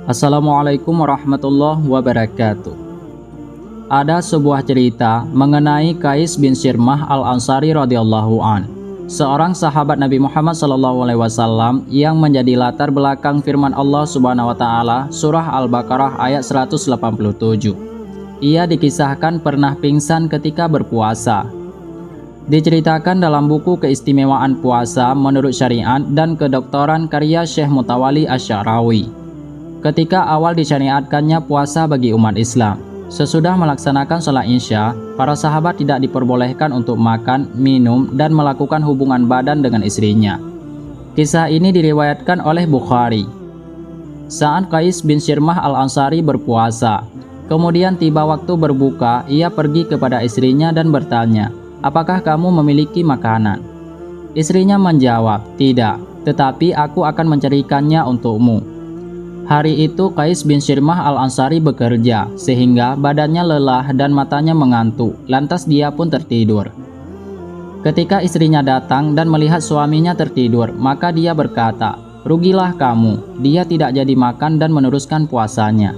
Assalamualaikum warahmatullahi wabarakatuh. Ada sebuah cerita mengenai Qais bin Sirmah al-Ansari radhiyallahu an, seorang sahabat Nabi Muhammad SAW yang menjadi latar belakang firman Allah Subhanahu wa taala surah Al-Baqarah ayat 187. Ia dikisahkan pernah pingsan ketika berpuasa. Diceritakan dalam buku Keistimewaan Puasa Menurut Syariat dan Kedokteran karya Syekh Mutawalli Asy-Sya'rawi. Ketika awal disyariatkannya puasa bagi umat Islam, sesudah melaksanakan sholat Isya, para sahabat tidak diperbolehkan untuk makan, minum, dan melakukan hubungan badan dengan istrinya. Kisah ini diriwayatkan oleh Bukhari. Saat Qais bin Sirmah al-Ansari berpuasa, kemudian tiba waktu berbuka, ia pergi kepada istrinya dan bertanya, "Apakah kamu memiliki makanan?" Istrinya menjawab, "Tidak, tetapi aku akan mencarikannya untukmu." Hari itu Qais bin Sirmah al-Ansari bekerja, sehingga badannya lelah dan matanya mengantuk, lantas dia pun tertidur. Ketika istrinya datang dan melihat suaminya tertidur, maka dia berkata, "Rugilah kamu, dia tidak jadi makan dan meneruskan puasanya."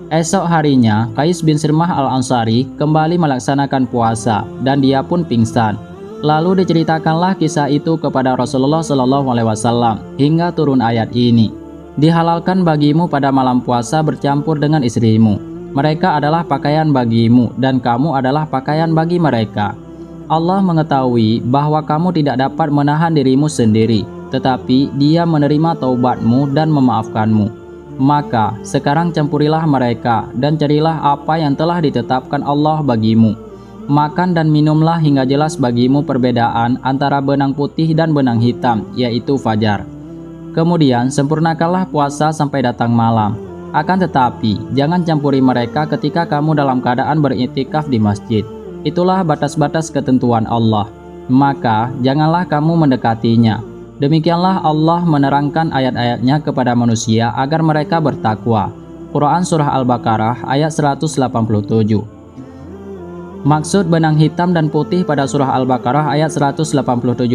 Esok harinya, Qais bin Sirmah al-Ansari kembali melaksanakan puasa, dan dia pun pingsan. Lalu diceritakanlah kisah itu kepada Rasulullah SAW hingga turun ayat ini. Dihalalkan bagimu pada malam puasa bercampur dengan istrimu. Mereka adalah pakaian bagimu dan kamu adalah pakaian bagi mereka. Allah mengetahui bahwa kamu tidak dapat menahan dirimu sendiri, tetapi Dia menerima taubatmu dan memaafkanmu. Maka sekarang campurilah mereka dan carilah apa yang telah ditetapkan Allah bagimu. Makan dan minumlah hingga jelas bagimu perbedaan antara benang putih dan benang hitam, yaitu fajar. Kemudian sempurnakanlah puasa sampai datang malam. Akan tetapi, jangan campuri mereka ketika kamu dalam keadaan beriktikaf di masjid. Itulah batas-batas ketentuan Allah. Maka, janganlah kamu mendekatinya. Demikianlah Allah menerangkan ayat-ayatnya kepada manusia agar mereka bertakwa. Quran Surah Al-Baqarah ayat 187. Maksud benang hitam dan putih pada Surah Al-Baqarah ayat 187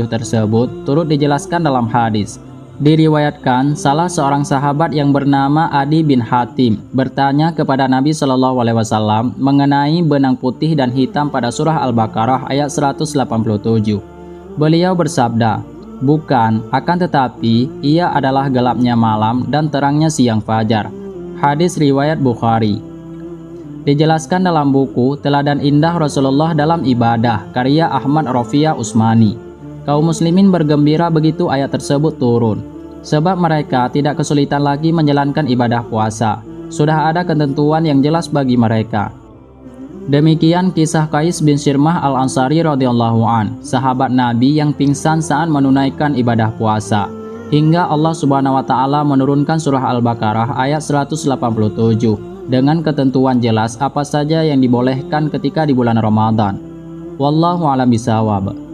tersebut turut dijelaskan dalam hadis. Diriwayatkan salah seorang sahabat yang bernama Adi bin Hatim bertanya kepada Nabi SAW mengenai benang putih dan hitam pada surah Al-Baqarah ayat 187. Beliau bersabda, "Bukan, akan tetapi ia adalah gelapnya malam dan terangnya siang fajar." Hadis riwayat Bukhari. Dijelaskan dalam buku Teladan Indah Rasulullah dalam Ibadah karya Ahmad Rofiyah Usmani. Kaum muslimin bergembira begitu ayat tersebut turun, sebab mereka tidak kesulitan lagi menjalankan ibadah puasa. Sudah ada ketentuan yang jelas bagi mereka. Demikian kisah Qais bin Sirmah al-Ansari radhiyallahu an, sahabat Nabi yang pingsan saat menunaikan ibadah puasa, hingga Allah Subhanahu wa taala menurunkan surah Al-Baqarah ayat 187 dengan ketentuan jelas apa saja yang dibolehkan ketika di bulan Ramadan. Wallahu a'lam bishawab.